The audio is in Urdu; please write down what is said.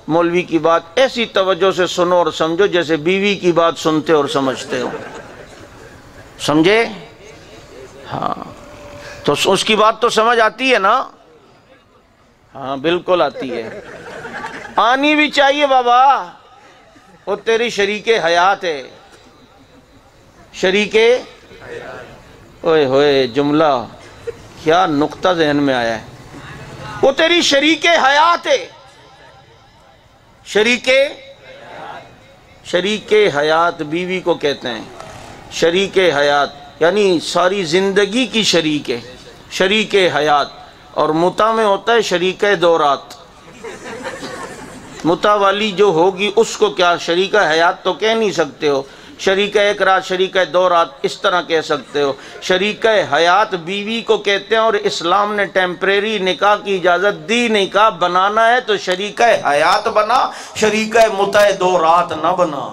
مولوی کی بات ایسی توجہ سے سنو اور سمجھو جیسے بیوی کی بات سنتے اور سمجھتے ہو، سمجھے؟ ہاں تو اس کی بات تو سمجھ آتی ہے نا؟ ہاں بالکل آتی ہے، آنی بھی چاہیے بابا، وہ تیری شریک حیات ہے، شریک اوئے ہوئے جملہ کیا نقطہ ذہن میں آیا ہے، وہ تیری شریک حیات ہے، شریک حیات بیوی کو کہتے ہیں، شریک حیات یعنی ساری زندگی کی شریک حیات، اور متا میں ہوتا ہے شریک دو رات، متا والی جو ہوگی اس کو کیا شریک حیات تو کہہ نہیں سکتے ہو، شریک ایک رات شریک دو رات اس طرح کہہ سکتے ہو، شریک حیات بیوی کو کہتے ہیں، اور اسلام نے ٹیمپریری نکاح کی اجازت دی، نکاح بنانا ہے تو شریک حیات بنا، شریک متع دو رات نہ بنا۔